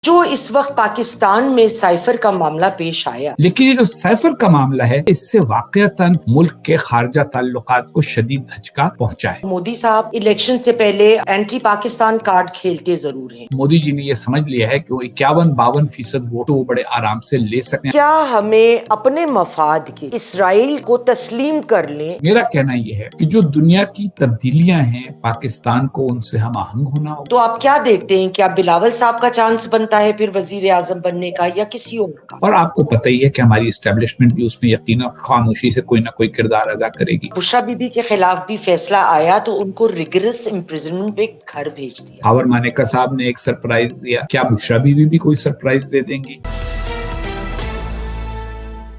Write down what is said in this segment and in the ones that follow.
جو اس وقت پاکستان میں سائفر کا معاملہ پیش آیا، لیکن یہ جو سائفر کا معاملہ ہے اس سے واقعتاً ملک کے خارجہ تعلقات کو شدید دھچکا پہنچا ہے۔ مودی صاحب الیکشن سے پہلے اینٹی پاکستان کارڈ کھیلتے ضرور ہیں۔ مودی جی نے یہ سمجھ لیا ہے کہ وہ 51-52% ووٹ وہ بڑے آرام سے لے سکتے ہیں۔ کیا ہمیں اپنے مفاد کے اسرائیل کو تسلیم کر لیں؟ میرا کہنا یہ ہے کہ جو دنیا کی تبدیلیاں ہیں پاکستان کو ان سے ہم آہنگ ہونا ہوگا۔ تو آپ کیا دیکھتے ہیں؟ کیا بلاول صاحب کا چانس بنتا ہے پھر وزیر اعظم بننے کا یا کسی اور کا؟ اور آپ کو پتہ ہی ہے کہ ہماری اسٹیبلشمنٹ بھی اس میں یقینا خاموشی سے کوئی نہ کوئی کردار ادا کرے گی۔ بشرا بی بی کے خلاف بھی فیصلہ آیا تو ان کو ریگرس امپریزنمنٹ پہ گھر بھیج دیا۔ خاور مانیکا صاحب نے ایک سرپرائز دیا، کیا بشرا بی بی بھی کوئی سرپرائز دے دیں گی؟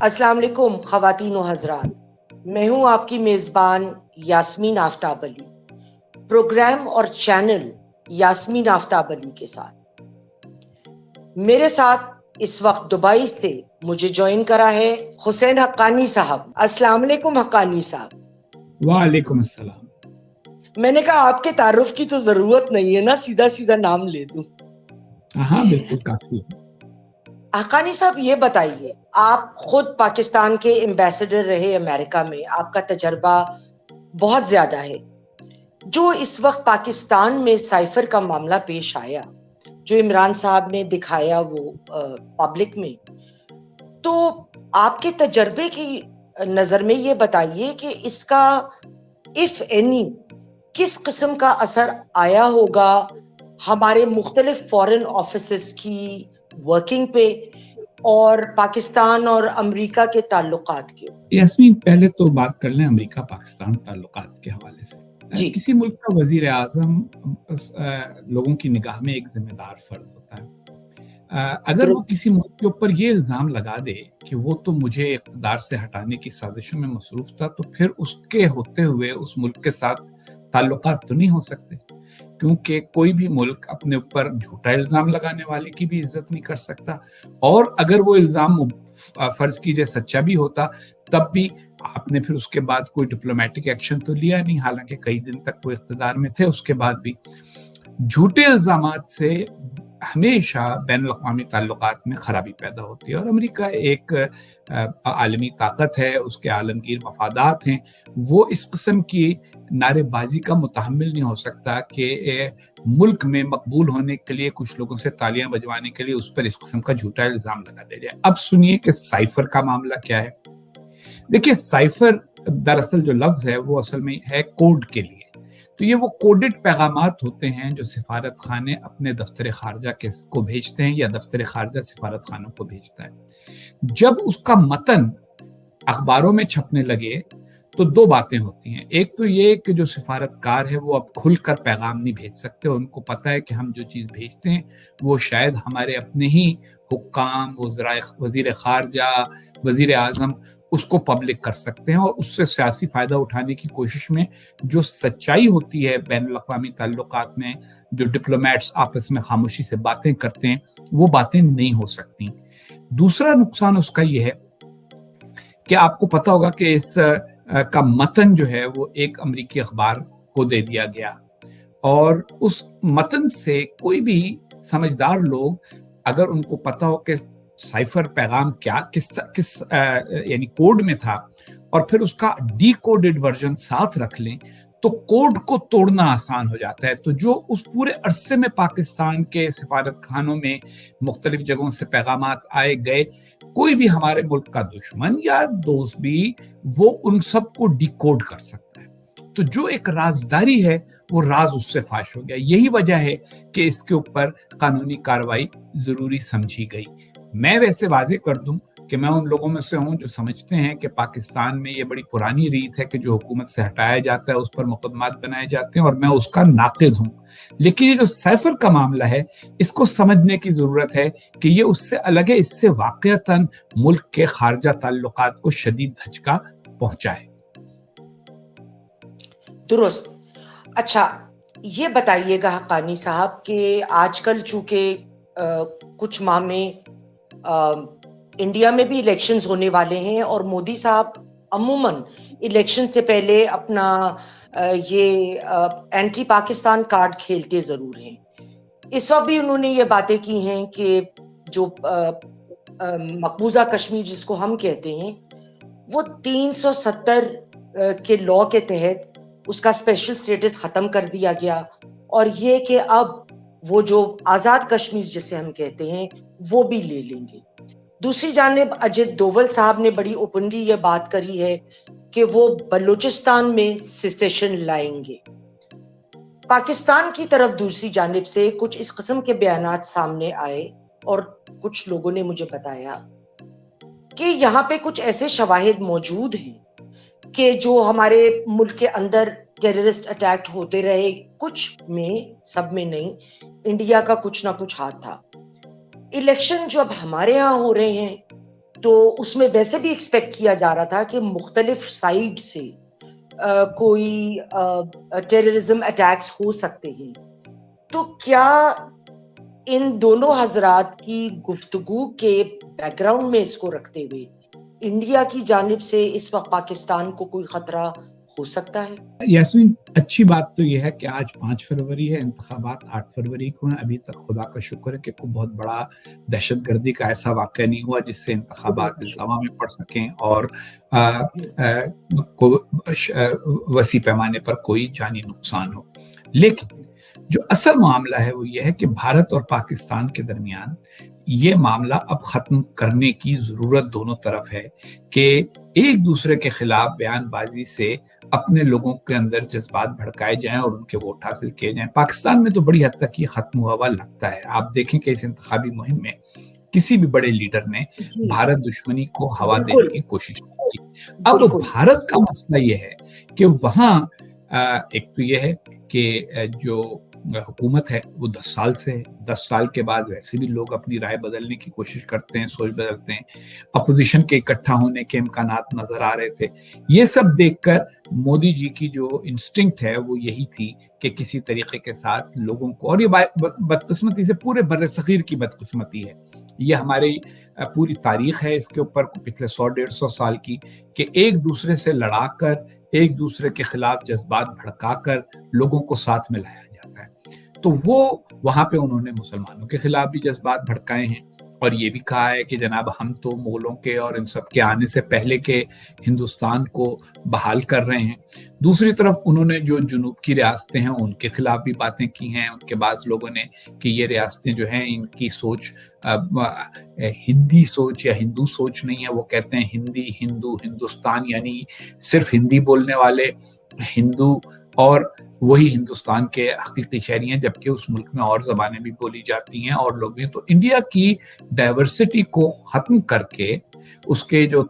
السلام علیکم خواتین و حضرات، میں ہوں آپ کی میزبان یاسمین آفتاب علی، پروگرام اور چینل یاسمین آفتاب علی کے ساتھ۔ میرے ساتھ اس وقت دبئی سے مجھے جوائن کرا ہے حسین حقانی صاحب۔ السلام علیکم حقانی صاحب۔ وعلیکم السلام۔ میں نے کہا آپ کے تعارف کی تو ضرورت نہیں ہے نا، سیدھا سیدھا نام لے دوں۔ ہاں بالکل کافی ہے۔ حقانی صاحب یہ بتائیے، آپ خود پاکستان کے ایمبیسڈر رہے امریکہ میں، آپ کا تجربہ بہت زیادہ ہے۔ جو اس وقت پاکستان میں سائفر کا معاملہ پیش آیا، جو عمران صاحب نے دکھایا وہ پبلک میں، تو آپ کے تجربے کی نظر میں یہ بتائیے کہ اس کا اف اینی کس قسم کا اثر آیا ہوگا ہمارے مختلف فورن آفیسز کی ورکنگ پہ اور پاکستان اور امریکہ کے تعلقات کے۔ یاسمین پہلے تو بات کر لیں امریکہ پاکستان تعلقات کے حوالے سے۔ جی، کسی ملک کا وزیر اعظم لوگوں کی نگاہ میں ایک ذمہ دار فرد ہوتا ہے۔ اگر وہ کسی ملک کے اوپر یہ الزام لگا دے کہ وہ تو مجھے اقتدار سے ہٹانے کی سازشوں میں مصروف تھا، تو پھر اس کے ہوتے ہوئے اس ملک کے ساتھ تعلقات تو نہیں ہو سکتے، کیونکہ کوئی بھی ملک اپنے اوپر جھوٹا الزام لگانے والے کی بھی عزت نہیں کر سکتا، اور اگر وہ الزام فرض کیجئے سچا بھی ہوتا تب بھی آپ نے پھر اس کے بعد کوئی ڈپلومیٹک ایکشن تو لیا نہیں، حالانکہ کئی دن تک وہ اقتدار میں تھے۔ اس کے بعد بھی جھوٹے الزامات سے ہمیشہ بین الاقوامی تعلقات میں خرابی پیدا ہوتی ہے، اور امریکہ ایک عالمی طاقت ہے، اس کے عالمگیر مفادات ہیں، وہ اس قسم کی نعرے بازی کا متحمل نہیں ہو سکتا کہ ملک میں مقبول ہونے کے لیے کچھ لوگوں سے تالیاں بجوانے کے لیے اس پر اس قسم کا جھوٹا الزام لگا دیا جائے۔ اب سنیے کہ سائفر کا معاملہ کیا ہے۔ دیکھیے سائفر دراصل جو لفظ ہے وہ اصل میں ہے کوڈ کے لیے، تو یہ وہ کوڈڈ پیغامات ہوتے ہیں جو سفارت خانے اپنے دفتر خارجہ کو بھیجتے ہیں یا دفتر خارجہ سفارت خانوں کو بھیجتا ہے۔ جب اس کا متن اخباروں میں چھپنے لگے تو دو باتیں ہوتی ہیں، ایک تو یہ کہ جو سفارتکار ہے وہ اب کھل کر پیغام نہیں بھیج سکتے، ان کو پتہ ہے کہ ہم جو چیز بھیجتے ہیں وہ شاید ہمارے اپنے ہی حکام، وزیر خارجہ، وزیر اعظم اس کو پبلک کر سکتے ہیں، اور اس سے سیاسی فائدہ اٹھانے کی کوشش میں جو سچائی ہوتی ہے بین الاقوامی تعلقات میں، جو ڈپلومیٹس آپس میں خاموشی سے باتیں کرتے ہیں، وہ باتیں نہیں ہو سکتی۔ دوسرا نقصان اس کا یہ ہے کہ آپ کو پتا ہوگا کہ اس کا متن جو ہے وہ ایک امریکی اخبار کو دے دیا گیا، اور اس متن سے کوئی بھی سمجھدار لوگ اگر ان کو پتا ہو کہ سائفر پیغام کیا کس یعنی کوڈ میں تھا، اور پھر اس کا ڈی کوڈڈ ورژن ساتھ رکھ لیں تو کوڈ کو توڑنا آسان ہو جاتا ہے۔ تو جو اس پورے عرصے میں پاکستان کے سفارت خانوں میں مختلف جگہوں سے پیغامات آئے گئے، کوئی بھی ہمارے ملک کا دشمن یا دوست بھی وہ ان سب کو ڈی کوڈ کر سکتا ہے۔ تو جو ایک رازداری ہے وہ راز اس سے فاش ہو گیا۔ یہی وجہ ہے کہ اس کے اوپر قانونی کارروائی ضروری سمجھی گئی۔ میں ویسے واضح کر دوں کہ میں ان لوگوں میں سے ہوں جو سمجھتے ہیں کہ پاکستان میں یہ بڑی پرانی ریت ہے کہ جو حکومت سے ہٹایا جاتا ہے اس پر مقدمات بنائے جاتے ہیں، اور میں اس کا ناقد ہوں۔ لیکن یہ جو سائفر کا معاملہ ہے اس کو سمجھنے کی ضرورت ہے کہ یہ اس سے الگ ہے، اس سے واقعتاً ملک کے خارجہ تعلقات کو شدید دھچکا پہنچا ہے۔ درست۔ اچھا یہ بتائیے گا حقانی صاحب کہ آج کل چونکہ کچھ ماہ میں انڈیا میں بھی الیکشنز ہونے والے ہیں، اور مودی صاحب عموماً الیکشن سے پہلے اپنا یہ اینٹی پاکستان کارڈ کھیلتے ضرور ہیں۔ اس وقت بھی انہوں نے یہ باتیں کی ہیں کہ جو مقبوضہ کشمیر جس کو ہم کہتے ہیں وہ 370 کے لا کے تحت اس کا اسپیشل سٹیٹس ختم کر دیا گیا، اور یہ کہ اب وہ جو آزاد کشمیر جسے ہم کہتے ہیں وہ بھی لے لیں گے۔ دوسری جانب اجیت دوول صاحب نے بڑی اوپنلی یہ بات کری ہے کہ وہ بلوچستان میں سیسیشن لائیں گے۔ پاکستان کی طرف دوسری جانب سے کچھ اس قسم کے بیانات سامنے آئے، اور کچھ لوگوں نے مجھے بتایا کہ یہاں پہ کچھ ایسے شواہد موجود ہیں کہ جو ہمارے ملک کے اندر ٹیررسٹ اٹیک ہوتے رہے، کچھ میں، سب میں نہیں، انڈیا کا کچھ نہ کچھ ہاتھ تھا۔ الیکشن جو اب ہمارے ہاں ہو رہے ہیں تو اس میں ویسے بھی ایکسپیکٹ کیا جا رہا تھا کہ مختلف سائیڈ سے کوئی ٹیررزم اٹیکس ہو سکتے ہیں، تو کیا ان دونوں حضرات کی گفتگو کے بیک گراؤنڈ میں اس کو رکھتے ہوئے انڈیا کی جانب سے اس وقت پاکستان کو کوئی خطرہ ہو سکتا ہے؟ یاسمین، اچھی بات تو یہ ہے کہ آج 5 فروری ہے، انتخابات 8 فروری کو ہیں۔ ابھی تک خدا کا شکر ہے کہ کوئی بہت بڑا دہشت گردی کا ایسا واقعہ نہیں ہوا جس سے انتخابات التوا میں پڑ سکیں اور وسیع پیمانے پر کوئی جانی نقصان ہو۔ لیکن جو اصل معاملہ ہے وہ یہ ہے کہ بھارت اور پاکستان کے درمیان یہ معاملہ اب ختم کرنے کی ضرورت دونوں طرف ہے کہ ایک دوسرے کے خلاف بیان بازی سے اپنے لوگوں کے اندر جذبات بھڑکائے جائیں اور ان کے ووٹ حاصل کیے جائیں۔ پاکستان میں تو بڑی حد تک یہ ختم ہوا ہوا لگتا ہے۔ آپ دیکھیں کہ اس انتخابی مہم میں کسی بھی بڑے لیڈر نے بھارت دشمنی کو ہوا دینے کی کوشش کی۔ اب بھارت کا مسئلہ یہ ہے کہ وہاں ایک تو یہ ہے کہ جو حکومت ہے وہ 10 سال سے ہے، 10 سال کے بعد ویسے بھی لوگ اپنی رائے بدلنے کی کوشش کرتے ہیں، سوچ بدلتے ہیں۔ اپوزیشن کے اکٹھا ہونے کے امکانات نظر آ رہے تھے۔ یہ سب دیکھ کر مودی جی کی جو انسٹنکٹ ہے وہ یہی تھی کہ کسی طریقے کے ساتھ لوگوں کو، اور یہ بدقسمتی سے پورے بر صغیر کی بدقسمتی ہے، یہ ہماری پوری تاریخ ہے اس کے اوپر پچھلے 100-150 سال کی، کہ ایک دوسرے سے لڑا کر، ایک دوسرے کے خلاف جذبات بھڑکا کر لوگوں کو ساتھ میں لایا جاتا ہے۔ تو وہ وہاں پہ انہوں نے مسلمانوں کے خلاف بھی جذبات بھڑکائے ہیں، اور یہ بھی کہا ہے کہ جناب ہم تو مغلوں کے اور ان سب کے آنے سے پہلے کے ہندوستان کو بحال کر رہے ہیں۔ دوسری طرف انہوں نے جو جنوب کی ریاستیں ہیں ان کے خلاف بھی باتیں کی ہیں، ان کے بعض لوگوں نے کہ یہ ریاستیں جو ہیں ان کی سوچ ہندی سوچ یا ہندو سوچ نہیں ہے، وہ کہتے ہیں ہندی، ہندو، ہندوستان، یعنی صرف ہندی بولنے والے ہندو اور وہی ہندوستان کے حقیقی شہری ہیں، جبکہ اس ملک میں اور زبانیں بھی بولی جاتی ہیں اور لوگ بھی۔ تو انڈیا کی ڈائیورسٹی کو ختم کر کے، اس کے جو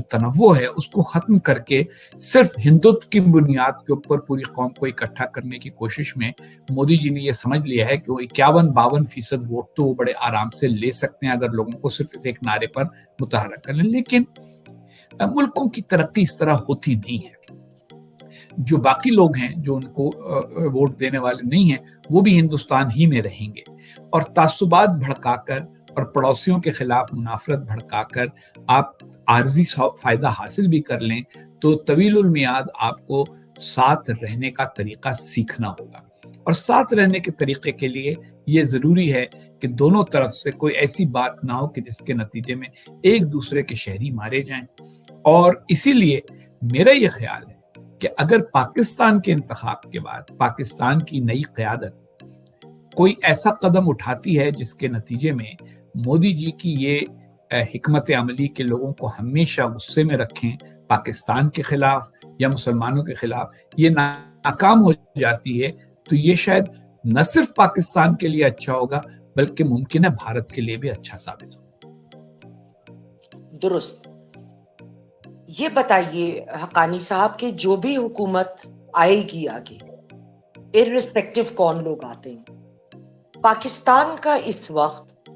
تنوع ہے اس کو ختم کر کے صرف ہندوتو کی بنیاد کے اوپر پوری قوم کو اکٹھا کرنے کی کوشش میں مودی جی نے یہ سمجھ لیا ہے کہ وہ 51-52% ووٹ تو وہ بڑے آرام سے لے سکتے ہیں اگر لوگوں کو صرف ایک نعرے پر متحرک کر لیں۔ لیکن ملکوں کی ترقی اس طرح ہوتی نہیں ہے۔ جو باقی لوگ ہیں جو ان کو ووٹ دینے والے نہیں ہیں وہ بھی ہندوستان ہی میں رہیں گے، اور تعصبات بھڑکا کر اور پڑوسیوں کے خلاف منافرت بھڑکا کر آپ عارضی فائدہ حاصل بھی کر لیں تو طویل المیاد آپ کو ساتھ رہنے کا طریقہ سیکھنا ہوگا۔ اور ساتھ رہنے کے طریقے کے لیے یہ ضروری ہے کہ دونوں طرف سے کوئی ایسی بات نہ ہو کہ جس کے نتیجے میں ایک دوسرے کے شہری مارے جائیں۔ اور اسی لیے میرا یہ خیال ہے کہ اگر پاکستان کے انتخاب کے بعد پاکستان کی نئی قیادت کوئی ایسا قدم اٹھاتی ہے جس کے نتیجے میں مودی جی کی یہ حکمت عملی کے لوگوں کو ہمیشہ غصے میں رکھیں پاکستان کے خلاف یا مسلمانوں کے خلاف، یہ ناکام ہو جاتی ہے، تو یہ شاید نہ صرف پاکستان کے لیے اچھا ہوگا بلکہ ممکن ہے بھارت کے لیے بھی اچھا ثابت ہو۔ درست۔ یہ بتائیے حقانی صاحب کہ جو بھی حکومت آئے گی آگے، ارسپیکٹو کون لوگ آتے ہیں، پاکستان کا اس وقت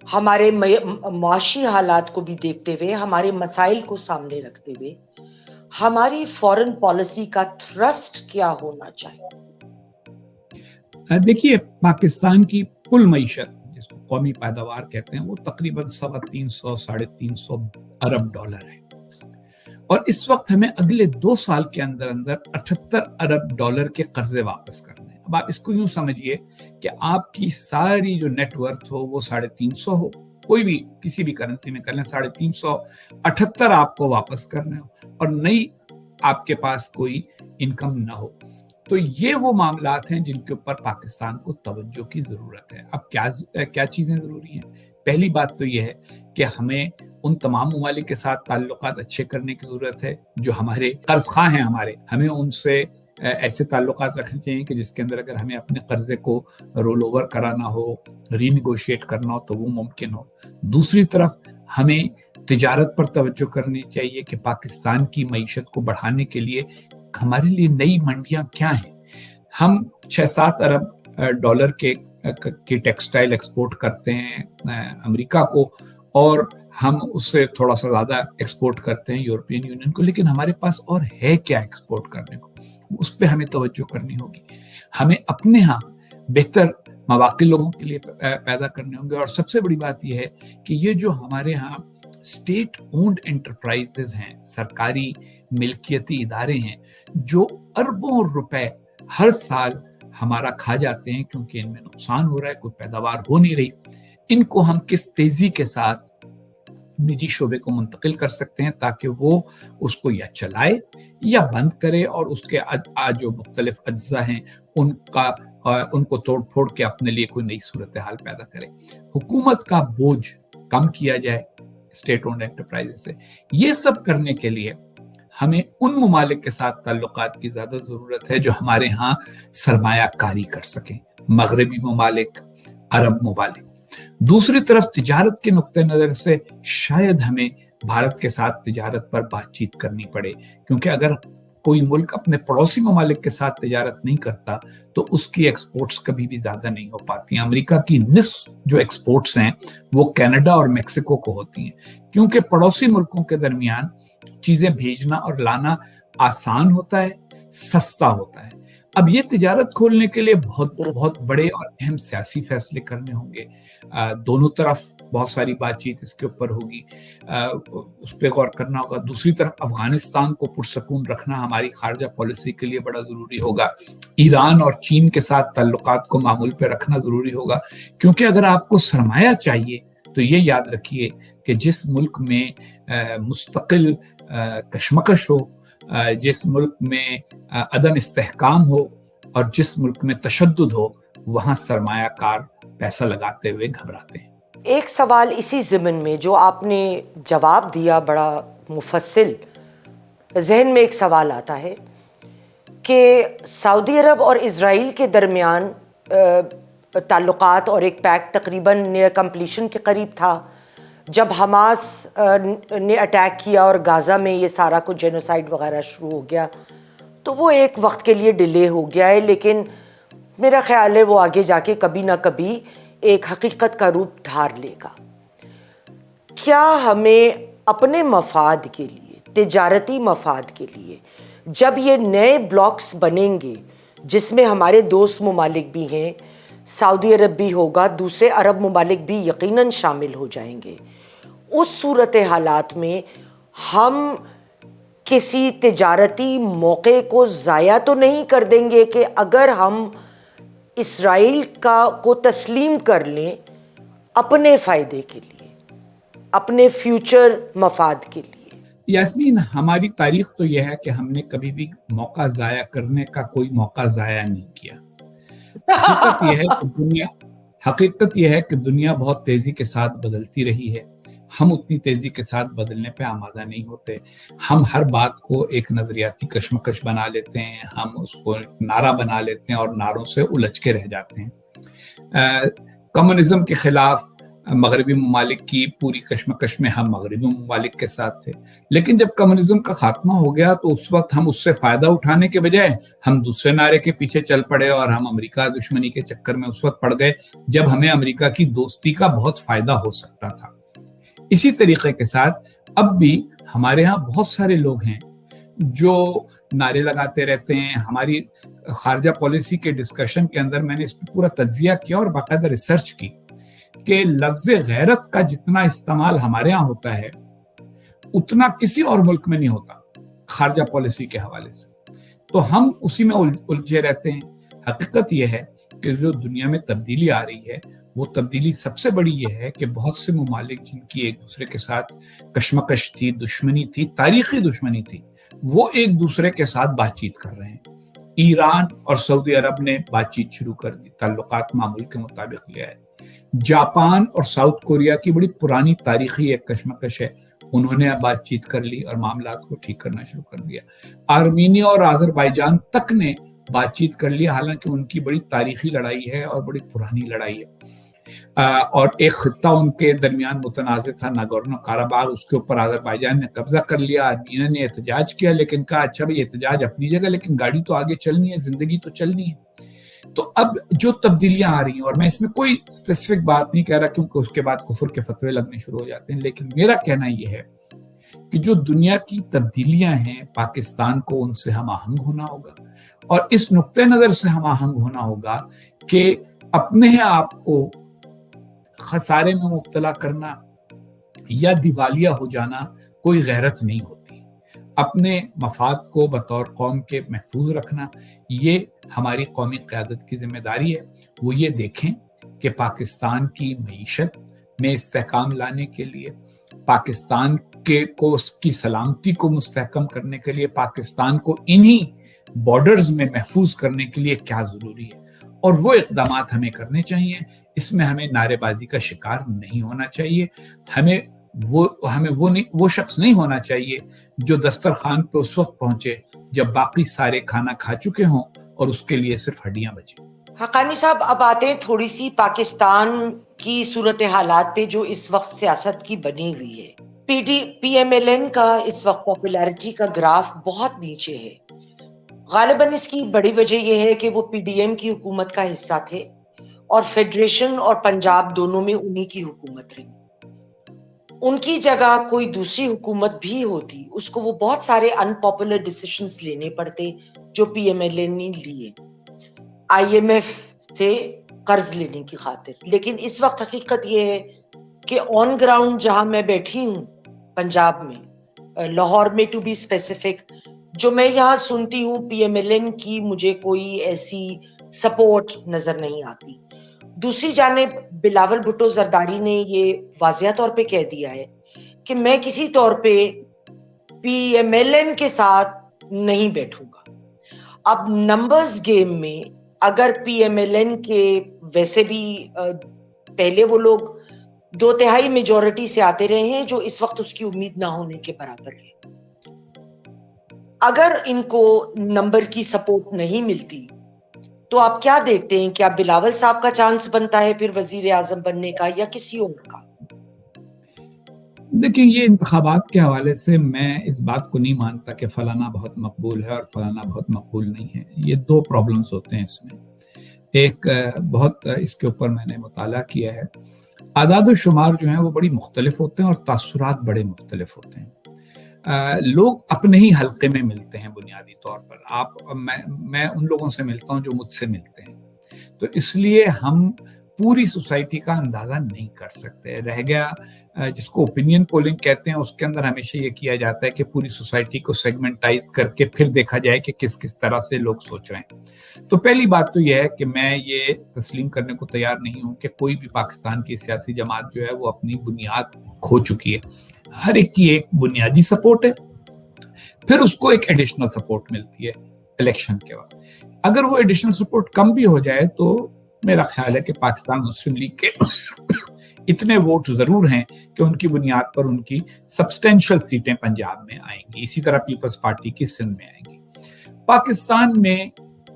ہمارے معاشی حالات کو بھی دیکھتے ہوئے، ہمارے مسائل کو سامنے رکھتے ہوئے، ہماری فورن پالیسی کا تھرسٹ کیا ہونا چاہیے؟ دیکھیے، پاکستان کی کل معیشت جس کو قومی پیداوار کہتے ہیں وہ تقریباً 350-350 ارب ڈالر ہے، اور اس وقت ہمیں اگلے 2 سال کے اندر 78 ارب ڈالر کے قرضے واپس کرنے ہیں۔ اب آپ اس کو یوں سمجھیے کہ آپ کی ساری جو نیٹ ورتھ ہو وہ 350 ہو، کوئی بھی کسی بھی کرنسی میں کر لیں، 378 آپ کو واپس کرنے ہو اور نئی آپ کے پاس کوئی انکم نہ ہو. تو یہ وہ معاملات ہیں جن کے اوپر پاکستان کو توجہ کی ضرورت ہے. اب کیا چیزیں ضروری ہیں؟ پہلی بات تو یہ ہے کہ ہمیں ان تمام ممالک کے ساتھ تعلقات اچھے کرنے کی ضرورت ہے جو ہمارے قرض خواہ ہیں. ہمیں ان سے ایسے تعلقات رکھنے چاہیے کہ جس کے اندر اگر ہمیں اپنے قرضے کو رول اوور کرانا ہو، ری نیگوشیٹ کرنا ہو تو وہ ممکن ہو. دوسری طرف ہمیں تجارت پر توجہ کرنی چاہیے کہ پاکستان کی معیشت کو بڑھانے کے لیے ہمارے لیے نئی منڈیاں کیا ہیں. ہم 6-7 ارب ڈالر کی ٹیکسٹائل ایکسپورٹ کرتے ہیں امریکہ کو، اور ہم اس سے تھوڑا سا زیادہ ایکسپورٹ کرتے ہیں یورپین یونین کو، لیکن ہمارے پاس اور ہے کیا ایکسپورٹ کرنے کو، اس پہ ہمیں توجہ کرنی ہوگی. ہمیں اپنے ہاں بہتر مواقع لوگوں کے لیے پیدا کرنے ہوں گے. اور سب سے بڑی بات یہ ہے کہ یہ جو ہمارے ہاں اسٹیٹ اونڈ انٹرپرائزز ہیں، سرکاری ملکیتی ادارے ہیں جو اربوں روپے ہر سال ہمارا کھا جاتے ہیں کیونکہ ان میں نقصان ہو رہا ہے، کوئی پیداوار ہو نہیں رہی، ان کو ہم کس تیزی کے ساتھ نجی شعبے کو منتقل کر سکتے ہیں تاکہ وہ اس کو یا چلائے یا بند کرے اور اس کے جو مختلف اجزاء ہیں ان کو توڑ پھوڑ کے اپنے لیے کوئی نئی صورتحال پیدا کرے. حکومت کا بوجھ کم کیا جائے اسٹیٹ اونڈ انٹرپرائز سے. یہ سب کرنے کے لیے ہمیں ان ممالک کے ساتھ تعلقات کی زیادہ ضرورت ہے جو ہمارے ہاں سرمایہ کاری کر سکیں، مغربی ممالک، عرب ممالک. دوسری طرف تجارت کے نقطہ نظر سے شاید ہمیں بھارت کے ساتھ تجارت پر بات چیت کرنی پڑے، کیونکہ اگر کوئی ملک اپنے پڑوسی ممالک کے ساتھ تجارت نہیں کرتا تو اس کی ایکسپورٹس کبھی بھی زیادہ نہیں ہو پاتی. امریکہ کی نصف جو ایکسپورٹس ہیں وہ کینیڈا اور میکسیکو کو ہوتی ہیں، کیونکہ پڑوسی ملکوں کے درمیان چیزیں بھیجنا اور لانا آسان ہوتا ہے، سستا ہوتا ہے. اب یہ تجارت کھولنے کے لیے بہت بڑے اور اہم سیاسی فیصلے کرنے ہوں گے. دونوں طرف بہت ساری بات چیت اس کے اوپر ہوگی، اس پہ غور کرنا ہوگا. دوسری طرف افغانستان کو پرسکون رکھنا ہماری خارجہ پالیسی کے لیے بڑا ضروری ہوگا. ایران اور چین کے ساتھ تعلقات کو معمول پہ رکھنا ضروری ہوگا، کیونکہ اگر آپ کو سرمایہ چاہیے تو یہ یاد رکھیے کہ جس ملک میں مستقل کشمکش ہو، جس ملک میں عدم استحکام ہو اور جس ملک میں تشدد ہو، وہاں سرمایہ کار پیسہ لگاتے ہوئے گھبراتے ہیں. ایک سوال اسی ضمن میں جو آپ نے جواب دیا بڑا مفصل، ذہن میں ایک سوال آتا ہے کہ سعودی عرب اور اسرائیل کے درمیان تعلقات اور ایک پیکٹ تقریباً نیئر کمپلیشن کے قریب تھا. جب حماس نے اٹیک کیا اور غازہ میں یہ سارا کچھ جینوسائیڈ وغیرہ شروع ہو گیا تو وہ ایک وقت کے لیے ڈیلے ہو گیا ہے، لیکن میرا خیال ہے وہ آگے جا کے کبھی نہ کبھی ایک حقیقت کا روپ دھار لے گا. کیا ہمیں اپنے مفاد کے لیے، تجارتی مفاد کے لیے، جب یہ نئے بلاکس بنیں گے جس میں ہمارے دوست ممالک بھی ہیں، سعودی عرب بھی ہوگا، دوسرے عرب ممالک بھی یقیناً شامل ہو جائیں گے، اس صورت حالات میں ہم کسی تجارتی موقع کو ضائع تو نہیں کر دیں گے کہ اگر ہم اسرائیل کو تسلیم کر لیں اپنے فائدے کے لیے، اپنے فیوچر مفاد کے لیے؟ یاسمین، ہماری تاریخ تو یہ ہے کہ ہم نے کبھی بھی موقع ضائع کرنے کا کوئی موقع ضائع نہیں کیا. حقیقت یہ ہے کہ دنیا بہت تیزی کے ساتھ بدلتی رہی ہے. ہم اتنی تیزی کے ساتھ بدلنے پہ آمادہ نہیں ہوتے. ہم ہر بات کو ایک نظریاتی کشمکش بنا لیتے ہیں، ہم اس کو نعرہ بنا لیتے ہیں اور نعروں سے الجھ کے رہ جاتے ہیں. کمیونزم کے خلاف مغربی ممالک کی پوری کشمکش میں ہم مغربی ممالک کے ساتھ تھے، لیکن جب کمیونزم کا خاتمہ ہو گیا تو اس وقت ہم اس سے فائدہ اٹھانے کے بجائے ہم دوسرے نعرے کے پیچھے چل پڑے اور ہم امریکہ دشمنی کے چکر میں اس وقت پڑ گئے جب ہمیں امریکہ کی دوستی کا بہت فائدہ ہو سکتا تھا. اسی طریقے کے ساتھ اب بھی ہمارے ہاں بہت سارے لوگ ہیں جو نعرے لگاتے رہتے ہیں. ہماری خارجہ پالیسی کے ڈسکشن کے اندر میں نے اس پہ پورا تجزیہ کیا اور باقاعدہ ریسرچ کی کہ لفظ غیرت کا جتنا استعمال ہمارے ہاں ہوتا ہے اتنا کسی اور ملک میں نہیں ہوتا خارجہ پالیسی کے حوالے سے. تو ہم اسی میں الجھے رہتے ہیں. حقیقت یہ ہے کہ جو دنیا میں تبدیلی آ رہی ہے وہ تبدیلی سب سے بڑی یہ ہے کہ بہت سے ممالک جن کی ایک دوسرے کے ساتھ کشمکش تھی، دشمنی تھی، تاریخی دشمنی تھی، وہ ایک دوسرے کے ساتھ بات چیت کر رہے ہیں۔ ایران اور سعودی عرب نے بات چیت شروع کر دی، تعلقات معمول کے مطابق لے آئے۔ جاپان اور ساؤتھ کوریا کی بڑی پرانی تاریخی ایک کشمکش ہے، انہوں نے بات چیت کر لی اور معاملات کو ٹھیک کرنا شروع کر دیا۔ آرمینیا اور آذربائیجان تک نے بات چیت کر لی، حالانکہ ان کی بڑی تاریخی لڑائی ہے اور بڑی پرانی لڑائی ہے، اور ایک خطہ ان کے درمیان متنازع تھا، ناگورنو قراباغ، اس کے اوپر آذربائیجان نے قبضہ کر لیا۔ آرمینیا نے احتجاج کیا، لیکن کہا اچھا بھائی احتجاج اپنی جگہ، لیکن گاڑی تو آگے چلنی ہے، زندگی تو چلنی ہے۔ تو اب جو تبدیلیاں آ رہی ہیں، اور میں اس میں کوئی اسپیسیفک بات نہیں کہہ رہا کیونکہ اس کے بعد کفر کے فتوے لگنے شروع ہو جاتے ہیں، لیکن میرا کہنا یہ ہے کہ جو دنیا کی تبدیلیاں ہیں پاکستان کو ان سے ہم آہنگ ہونا ہوگا، اور اس نقطہ نظر سے ہم آہنگ ہونا ہوگا کہ اپنے آپ کو خسارے میں مبتلا کرنا یا دیوالیہ ہو جانا کوئی غیرت نہیں ہوتی۔ اپنے مفاد کو بطور قوم کے محفوظ رکھنا یہ ہماری قومی قیادت کی ذمہ داری ہے۔ وہ یہ دیکھیں کہ پاکستان کی معیشت میں استحکام لانے کے لیے، پاکستان کو اس کی سلامتی کو مستحکم کرنے کے لیے، پاکستان کو انہی بارڈرز میں محفوظ کرنے کے لیے کیا ضروری ہے، اور وہ اقدامات ہمیں کرنے چاہیے۔ اس میں ہمیں نعرے بازی کا شکار نہیں ہونا چاہیے، ہمیں وہ شخص نہیں ہونا چاہیے جو دسترخوان پہ اس وقت پہنچے جب باقی سارے کھانا کھا چکے ہوں اور اس کے لیے صرف ہڈیاں بچیں۔ حقانی صاحب، اب آتے ہیں تھوڑی سی پاکستان کی صورت حالات پہ جو اس وقت سیاست کی بنی ہوئی ہے۔ پی ایم ایل این کا اس وقت پاپولیرٹی کا گراف بہت نیچے ہے۔ غالباً اس کی بڑی وجہ یہ ہے کہ وہ پی ڈی ایم کی حکومت کا حصہ تھے، اور فیڈریشن اور پنجاب دونوں میں انہی کی حکومت رہی۔ ان کی جگہ کوئی دوسری حکومت بھی ہوتی، اس کو وہ بہت سارے ان پاپولر ڈیسیشنز لینے پڑتے جو پی ایم ایل این نے لیے، آئی ایم ایف سے قرض لینے کی خاطر۔ لیکن اس وقت حقیقت یہ ہے کہ آن گراؤنڈ جہاں میں بیٹھی ہوں پنجاب میں، لاہور میں ٹو بی اسپیسیفک، جو میں یہاں سنتی ہوں پی ایم ایل این کی مجھے کوئی ایسی سپورٹ نظر نہیں آتی۔ دوسری جانب بلاول بھٹو زرداری نے یہ واضح طور پہ کہہ دیا ہے کہ میں کسی طور پہ پی ایم ایل این کے ساتھ نہیں بیٹھوں گا۔ اب نمبرز گیم میں اگر پی ایم ایل این کے ویسے بھی پہلے وہ لوگ 2/3 میجورٹی سے آتے رہے ہیں جو اس وقت اس کی امید نہ ہونے کے برابر ہے، اگر ان کو نمبر کی سپورٹ نہیں ملتی تو آپ کیا دیکھتے ہیں؟ کیا بلاول صاحب کا چانس بنتا ہے پھر وزیر اعظم بننے کا یا کسی اور کا؟ دیکھیں، یہ انتخابات کے حوالے سے میں اس بات کو نہیں مانتا کہ فلانا بہت مقبول ہے اور فلانا بہت مقبول نہیں ہے۔ یہ دو پرابلمز ہوتے ہیں اس میں۔ ایک بہت اس کے اوپر میں نے مطالعہ کیا ہے، اعداد و شمار جو ہیں وہ بڑی مختلف ہوتے ہیں اور تاثرات بڑے مختلف ہوتے ہیں۔ لوگ اپنے ہی حلقے میں ملتے ہیں بنیادی طور پر، میں ان لوگوں سے ملتا ہوں جو مجھ سے ملتے ہیں، تو اس لیے ہم پوری سوسائٹی کا اندازہ نہیں کر سکتے۔ رہ گیا جس کو اوپینین پولنگ کہتے ہیں، اس کے اندر ہمیشہ یہ کیا جاتا ہے کہ پوری سوسائٹی کو سیگمنٹائز کر کے پھر دیکھا جائے کہ کس کس طرح سے لوگ سوچ رہے ہیں۔ تو پہلی بات تو یہ ہے کہ میں یہ تسلیم کرنے کو تیار نہیں ہوں کہ کوئی بھی پاکستان کی سیاسی جماعت جو ہے وہ اپنی بنیاد کھو چکی ہے۔ ہر ایک کی ایک بنیادی سپورٹ ہے، پھر اس کو ایک ایڈیشنل سپورٹ ملتی ہے الیکشن کے وقت۔ اگر وہ ایڈیشنل سپورٹ کم بھی ہو جائے تو میرا خیال ہے کہ پاکستان مسلم لیگ کے اتنے ووٹ ضرور ہیں کہ ان کی بنیاد پر ان کی سبسٹینشل سیٹیں پنجاب میں آئیں گی، اسی طرح پیپلز پارٹی کی سندھ میں آئیں گی۔ پاکستان میں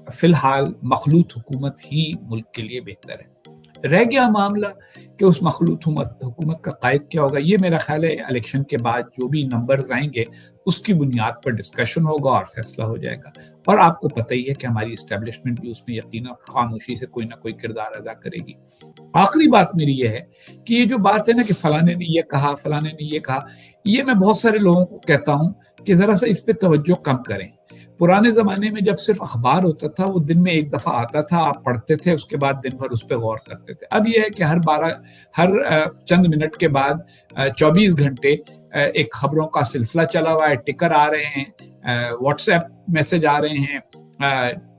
فی الحال مخلوط حکومت ہی ملک کے لیے بہتر ہے۔ رہ گیا معاملہ کہ اس مخلوط حکومت کا قائد کیا ہوگا، یہ میرا خیال ہے الیکشن کے بعد جو بھی نمبرز آئیں گے اس کی بنیاد پر ڈسکشن ہوگا اور فیصلہ ہو جائے گا۔ اور آپ کو پتہ ہی ہے کہ ہماری اسٹیبلشمنٹ بھی اس میں یقیناً خاموشی سے کوئی نہ کوئی کردار ادا کرے گی۔ آخری بات میری یہ ہے کہ یہ جو بات ہے نا کہ فلانے نے یہ کہا، فلانے نے یہ کہا، یہ میں بہت سارے لوگوں کو کہتا ہوں کہ ذرا سا اس پہ توجہ کم کریں۔ پرانے زمانے میں جب صرف اخبار ہوتا تھا، وہ دن میں ایک دفعہ آتا تھا، آپ پڑھتے تھے، اس کے بعد دن بھر اس پہ غور کرتے تھے۔ اب یہ ہے کہ ہر چند منٹ کے بعد 24 گھنٹے ایک خبروں کا سلسلہ چلا ہوا ہے، ٹکر آ رہے ہیں، واٹس ایپ میسج آ رہے ہیں،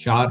4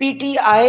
PTI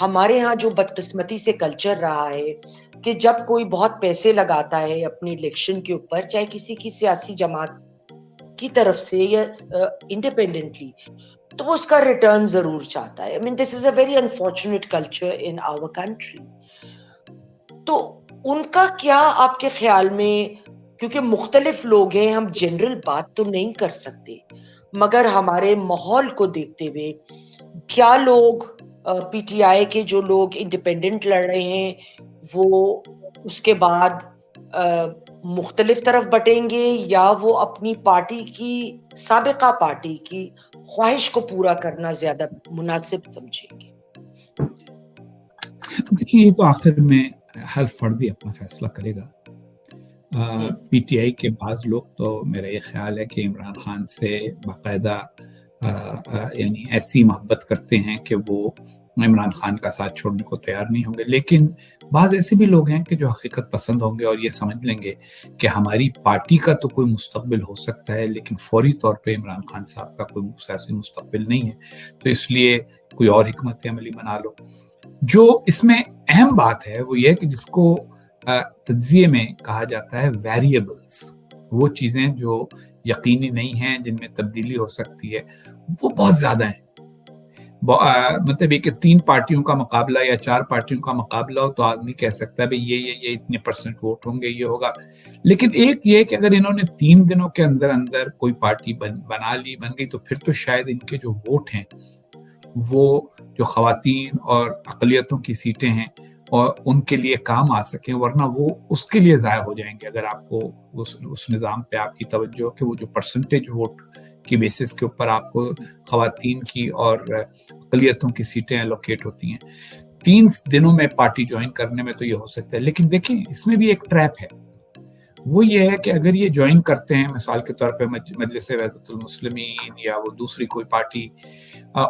ہمارے ہاں جو بدقسمتی سے کلچر رہا ہے کہ جب کوئی بہت پیسے لگاتا ہے اپنی الیکشن کے اوپر چاہے کسی کی سیاسی جماعت کی طرف سے یا انڈیپینڈنٹلی تو وہ اس کا ریٹرن ضرور چاہتا ہے. I mean, this is a very unfortunate culture in our country. تو ان کا کیا آپ کے خیال میں، کیونکہ مختلف لوگ ہیں ہم جنرل بات تو نہیں کر سکتے، مگر ہمارے ماحول کو دیکھتے ہوئے کیا لوگ پی ٹی آئی کے جو لوگ انڈیپینڈنٹ لڑ رہے ہیں وہ اس کے بعد مختلف طرف بٹیں گے یا وہ اپنی پارٹی کی سابقہ پارٹی کی خواہش کو پورا کرنا زیادہ مناسب سمجھیں گے؟ دیکھیے یہ تو آخر میں ہر فرد ہی اپنا فیصلہ کرے گا. پی ٹی آئی کے بعض لوگ تو میرا یہ خیال ہے کہ عمران خان سے باقاعدہ یعنی ایسی محبت کرتے ہیں کہ وہ عمران خان کا ساتھ چھوڑنے کو تیار نہیں ہوں گے، لیکن بعض ایسے بھی لوگ ہیں کہ جو حقیقت پسند ہوں گے اور یہ سمجھ لیں گے کہ ہماری پارٹی کا تو کوئی مستقبل ہو سکتا ہے لیکن فوری طور پہ عمران خان صاحب کا کوئی سیاسی مستقبل نہیں ہے، تو اس لیے کوئی اور حکمت عملی بنا لو. جو اس میں اہم بات ہے وہ یہ کہ جس کو تجزیے میں کہا جاتا ہے ویریبلز، وہ چیزیں جو یقینی نہیں ہیں جن میں تبدیلی ہو سکتی ہے، وہ بہت زیادہ ہیں. مطلب یہ کہ 3 پارٹیوں کا مقابلہ یا 4 پارٹیوں کا مقابلہ ہو تو آدمی کہہ سکتا ہے بھئی یہ اتنے پرسنٹ ووٹ ہوں گے، یہ ہوگا. لیکن ایک یہ کہ اگر انہوں نے 3 دنوں کے اندر اندر کوئی پارٹی بن گئی تو پھر تو شاید ان کے جو ووٹ ہیں وہ جو خواتین اور اقلیتوں کی سیٹیں ہیں اور ان کے لیے کام آ سکیں، ورنہ وہ اس کے لیے ضائع ہو جائیں گے اگر آپ کو اس نظام پہ آپ کی توجہ کہ وہ جو پرسنٹیج ووٹ کی بیسس کے اوپر آپ کو خواتین کی اور اقلیتوں کی سیٹیں الوکیٹ ہوتی ہیں. 3 دنوں میں پارٹی جوائن کرنے میں تو یہ ہو سکتا ہے، لیکن دیکھیں اس میں بھی ایک ٹریپ ہے. وہ یہ ہے کہ اگر یہ جوائن کرتے ہیں مثال کے طور پہ مجلس وحدت المسلمین یا وہ دوسری کوئی پارٹی،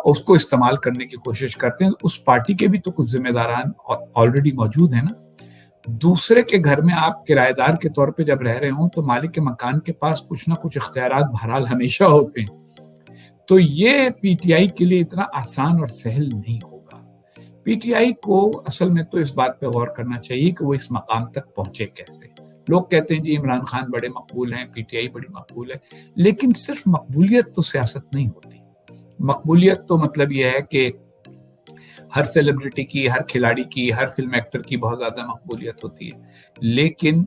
اس کو استعمال کرنے کی کوشش کرتے ہیں، اس پارٹی کے بھی تو کچھ ذمہ داران آلریڈی موجود ہیں نا. دوسرے کے گھر میں آپ کرایہ دار کے طور پہ جب رہ رہے ہوں تو مالک کے مکان کے پاس کچھ نہ کچھ اختیارات بہرحال ہمیشہ ہوتے ہیں. تو یہ پی ٹی آئی کے لیے اتنا آسان اور سہل نہیں ہوگا. پی ٹی آئی کو اصل میں تو اس بات پہ غور کرنا چاہیے کہ وہ اس مقام تک پہنچے کیسے. لوگ کہتے ہیں جی عمران خان بڑے مقبول ہیں، پی ٹی آئی بڑی مقبول ہے، لیکن صرف مقبولیت تو سیاست نہیں ہوتی. مقبولیت تو مطلب یہ ہے کہ ہر سیلیبریٹی کی، ہر کھلاڑی کی، ہر فلم ایکٹر کی بہت زیادہ مقبولیت ہوتی ہے، لیکن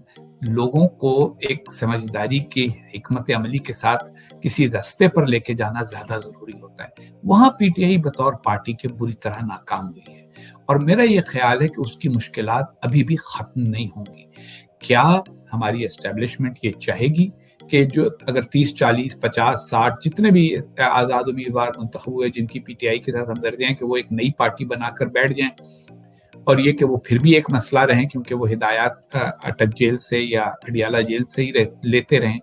لوگوں کو ایک سمجھداری کی حکمت عملی کے ساتھ کسی راستے پر لے کے جانا زیادہ ضروری ہوتا ہے. وہاں پی ٹی آئی بطور پارٹی کے بری طرح ناکام ہوئی ہے اور میرا یہ خیال ہے کہ اس کی مشکلات ابھی بھی ختم نہیں ہوں گی. کیا ہماری اسٹیبلشمنٹ یہ چاہے گی کہ جو اگر 30 40 50 60 جتنے بھی آزاد امیدوار منتخب ہوئے جن کی پی ٹی آئی کے ساتھ ہمدردیاں ہیں کہ وہ ایک نئی پارٹی بنا کر بیٹھ جائیں اور یہ کہ وہ پھر بھی ایک مسئلہ رہیں کیونکہ وہ ہدایات اٹک جیل سے یا اڈیالہ جیل سے ہی لیتے رہیں؟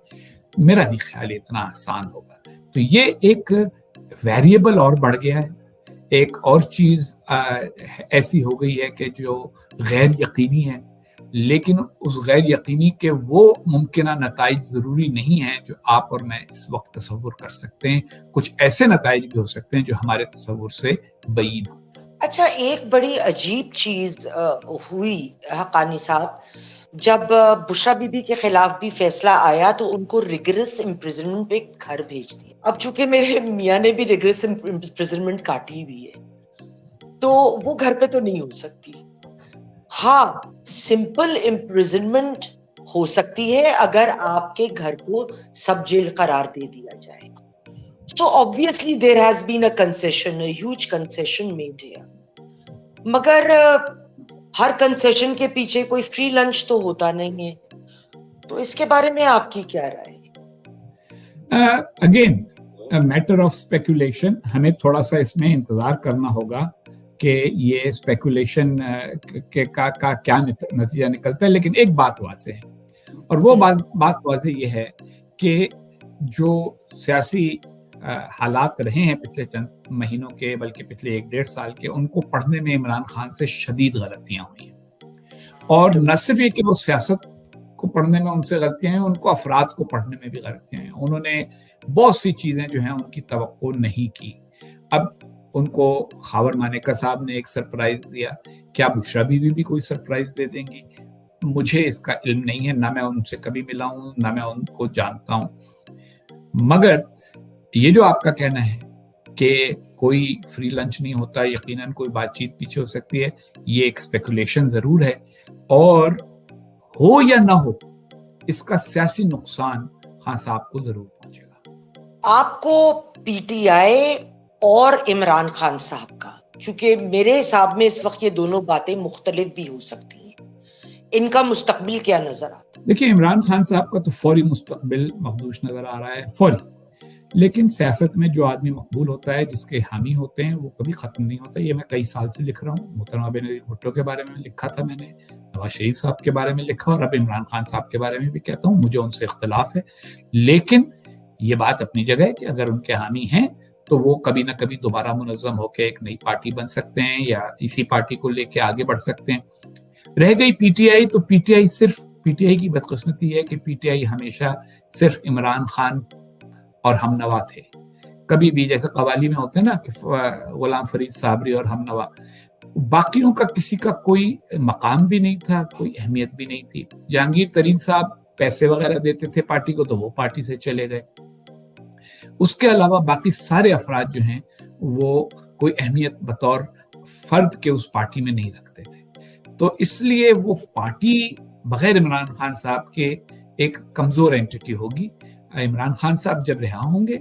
میرا نہیں خیال اتنا آسان ہوگا. تو یہ ایک ویریبل اور بڑھ گیا ہے. ایک اور چیز ایسی ہو گئی ہے کہ جو غیر یقینی ہے، لیکن اس غیر یقینی کے وہ ممکنہ نتائج ضروری نہیں ہیں جو آپ اور میں اس وقت تصور کر سکتے ہیں. کچھ ایسے نتائج بھی ہو سکتے ہیں جو ہمارے تصور سے بعید ہوں. اچھا، ایک بڑی عجیب چیز ہوئی حقانی صاحب، جب بشرا بی بی کے خلاف بھی فیصلہ آیا تو ان کو ریگرس امپریزنمنٹ پہ گھر بھیج دیا. اب چونکہ میرے میاں نے بھی ریگرس امپریزنمنٹ کاٹی ہوئی ہے تو وہ گھر پہ تو نہیں ہو سکتی. ہاں، سمپل امپریزنمنٹ ہو سکتی ہے اگر آپ کے گھر کو سب جیل قرار دے دیا جائے. So obviously there has been a concession, a huge concession made here. مگر ہر کنسیشن کے پیچھے کوئی فری لنچ تو ہوتا نہیں ہے، تو اس کے بارے میں آپ کی کیا رائے ہے؟ Again matter of speculation. ہمیں تھوڑا سا اس میں انتظار کرنا ہوگا کہ یہ اسپیکولیشن کا کیا نتیجہ نکلتا ہے. لیکن ایک بات واضح ہے اور وہ بات واضح یہ ہے کہ جو سیاسی حالات رہے ہیں پچھلے چند مہینوں کے بلکہ پچھلے 1-1.5 سال کے، ان کو پڑھنے میں عمران خان سے شدید غلطیاں ہوئی ہیں. اور نہ صرف یہ کہ وہ سیاست کو پڑھنے میں ان سے غلطیاں ہیں، ان کو افراد کو پڑھنے میں بھی غلطیاں ہیں. انہوں نے بہت سی چیزیں جو ہیں ان کی توقع نہیں کی. اب ان کو خاور مانیکا صاحب نے ایک سرپرائز دیا, کیا بشرا بیوی بھی کوئی سرپرائز دے دیں گی؟ مجھے اس کا علم نہیں ہے, نہ میں ان سے کبھی ملا ہوں, نہ میں ان کو جانتا ہوں. مگر یہ جو آپ کا کہنا ہے کہ کوئی فری لنچ نہیں ہوتا, یقیناً کوئی بات چیت پیچھے ہو سکتی ہے, یہ ایک اسپیکولیشن ضرور ہے, اور ہو یا نہ ہو اس کا سیاسی نقصان خان صاحب کو ضرور پہنچے گا. آپ کو پی ٹی آئی اور عمران خان صاحب کا, کیونکہ میرے حساب میں اس وقت یہ دونوں باتیں مختلف بھی ہو سکتی ہیں, ان کا مستقبل کیا نظر آتا ہے؟ دیکھیں, عمران خان صاحب کا تو فوری مستقبل مخدوش نظر آ رہا ہے, فوری. لیکن سیاست میں جو آدمی مقبول ہوتا ہے, جس کے حامی ہوتے ہیں, وہ کبھی ختم نہیں ہوتا. یہ میں کئی سال سے لکھ رہا ہوں. محترمہ بینظیر بھٹو کے بارے میں لکھا تھا میں نے, نواز شریف صاحب کے بارے میں لکھا, اور اب عمران خان صاحب کے بارے میں بھی کہتا ہوں. مجھے ان سے اختلاف ہے, لیکن یہ بات اپنی جگہ ہے کہ اگر ان کے حامی ہیں تو وہ کبھی نہ کبھی دوبارہ منظم ہو کے ایک نئی پارٹی بن سکتے ہیں, یا اسی پارٹی کو لے کے آگے بڑھ سکتے ہیں. رہ گئی پی ٹی آئی, تو پی ٹی آئی صرف, پی ٹی آئی کی بدقسمتی ہے کہ پی ٹی آئی ہمیشہ صرف عمران خان اور ہم نوا تھے. کبھی بھی جیسے قوالی میں ہوتے ہیں نا کہ غلام فرید صابری اور ہم نوا, باقیوں کا کسی کا کوئی مقام بھی نہیں تھا, کوئی اہمیت بھی نہیں تھی. جہانگیر ترین صاحب پیسے وغیرہ دیتے تھے پارٹی کو, تو وہ پارٹی سے چلے گئے. اس کے علاوہ باقی سارے افراد جو ہیں وہ کوئی اہمیت بطور فرد کے اس پارٹی میں نہیں رکھتے تھے. تو اس لیے وہ پارٹی بغیر عمران خان صاحب کے ایک کمزور اینٹی ہوگی. عمران خان صاحب جب رہا ہوں گے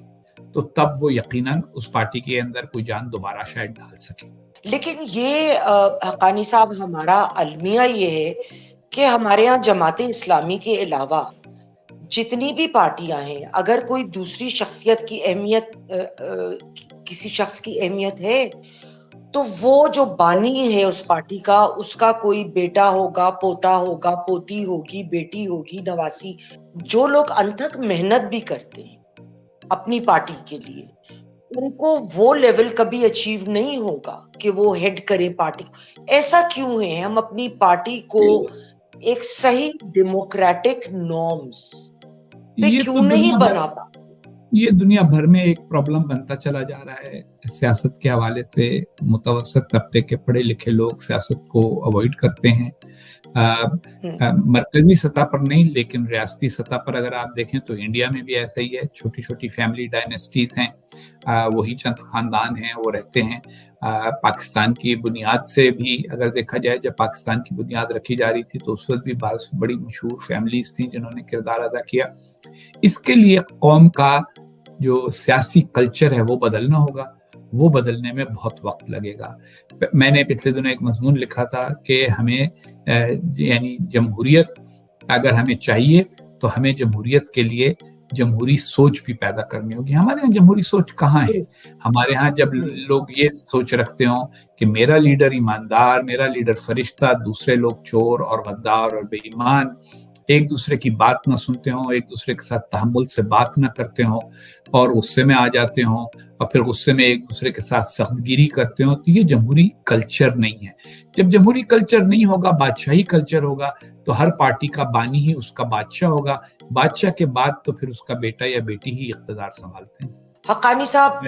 تو تب وہ یقیناً اس پارٹی کے اندر کوئی جان دوبارہ شاید ڈال سکے. لیکن یہ حقانی صاحب, ہمارا المیہ یہ ہے کہ ہمارے ہاں جماعت اسلامی کے علاوہ جتنی بھی پارٹیاں ہیں, اگر کوئی دوسری شخصیت کی اہمیت, کسی شخص کی اہمیت ہے, تو وہ جو بانی ہے اس پارٹی کا, اس کا کوئی بیٹا ہوگا, پوتا ہوگا, پوتی ہوگی, بیٹی ہوگی, نواسی, جو لوگ انتھک محنت بھی کرتے ہیں اپنی پارٹی کے لیے, ان کو وہ لیول کبھی اچیو نہیں ہوگا کہ وہ ہیڈ کریں پارٹی. ایسا کیوں ہے؟ ہم اپنی پارٹی کو ایک صحیح ڈیموکریٹک نارمز پہ یہ تو کیوں نہیں بنا پا؟ یہ دنیا بھر میں ایک پرابلم بنتا چلا جا رہا ہے. سیاست کے حوالے سے متوسط طبقے کے پڑھے لکھے لوگ سیاست کو اوائڈ کرتے ہیں. مرکزی سطح پر نہیں, لیکن ریاستی سطح پر اگر آپ دیکھیں تو انڈیا میں بھی ایسا ہی ہے. چھوٹی چھوٹی فیملی ڈائنیسٹیز ہیں, وہی چند خاندان ہیں, وہ رہتے ہیں. پاکستان کی بنیاد سے بھی اگر دیکھا جائے, جب پاکستان کی بنیاد رکھی جا رہی تھی تو اس وقت بھی بعض بڑی مشہور فیملیز تھیں جنہوں نے کردار ادا کیا. اس کے لیے قوم کا جو سیاسی کلچر ہے وہ بدلنا ہوگا. وہ بدلنے میں بہت وقت لگے گا. میں نے پچھلے دنوں ایک مضمون لکھا تھا کہ ہمیں یعنی جمہوریت اگر ہمیں چاہیے تو ہمیں جمہوریت کے لیے جمہوری سوچ بھی پیدا کرنی ہوگی. ہمارے ہاں جمہوری سوچ کہاں ہے؟ ہمارے ہاں جب لوگ یہ سوچ رکھتے ہوں کہ میرا لیڈر ایماندار, میرا لیڈر فرشتہ, دوسرے لوگ چور اور غدار اور بے ایمان, ایک دوسرے کی بات نہ سنتے ہوں, ایک دوسرے کے ساتھ تحمل سے بات نہ کرتے ہوں, اور غصے میں آ جاتے ہوں, اور پھر غصے میں ایک دوسرے کے ساتھ سخت گیری کرتے ہوں, تو یہ جمہوری کلچر نہیں ہے. جب جمہوری کلچر نہیں ہوگا, بادشاہی کلچر ہوگا, تو ہر پارٹی کا بانی ہی اس کا بادشاہ ہوگا. بادشاہ کے بعد تو پھر اس کا بیٹا یا بیٹی ہی اقتدار سنبھالتے ہیں. حقانی صاحب,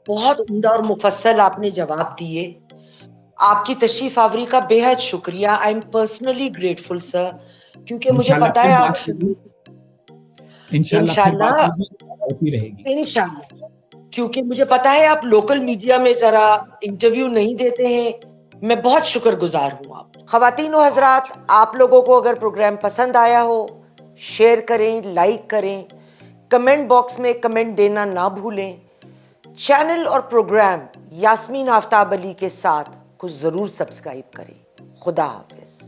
بہت عمدہ اور مفصل آپ نے جواب دیے. آپ کی تشریف آوری کا بے حد شکریہ. آئی ایم پرسنلی گریٹفل سر, کیونکہ مجھے پتا ہے آپ انشاءاللہ ہوتی رہے گی. انشاءاللہ, کیونکہ مجھے پتا ہے آپ لوکل میڈیا میں ذرا انٹرویو نہیں دیتے ہیں. میں بہت شکر گزار ہوں آپ. خواتین و حضرات, آپ لوگوں کو اگر پروگرام پسند آیا ہو, شیئر کریں, لائک کریں, کمنٹ باکس میں کمنٹ دینا نہ بھولیں. چینل اور پروگرام یاسمین آفتاب علی کے ساتھ کو ضرور سبسکرائب کریں. خدا حافظ.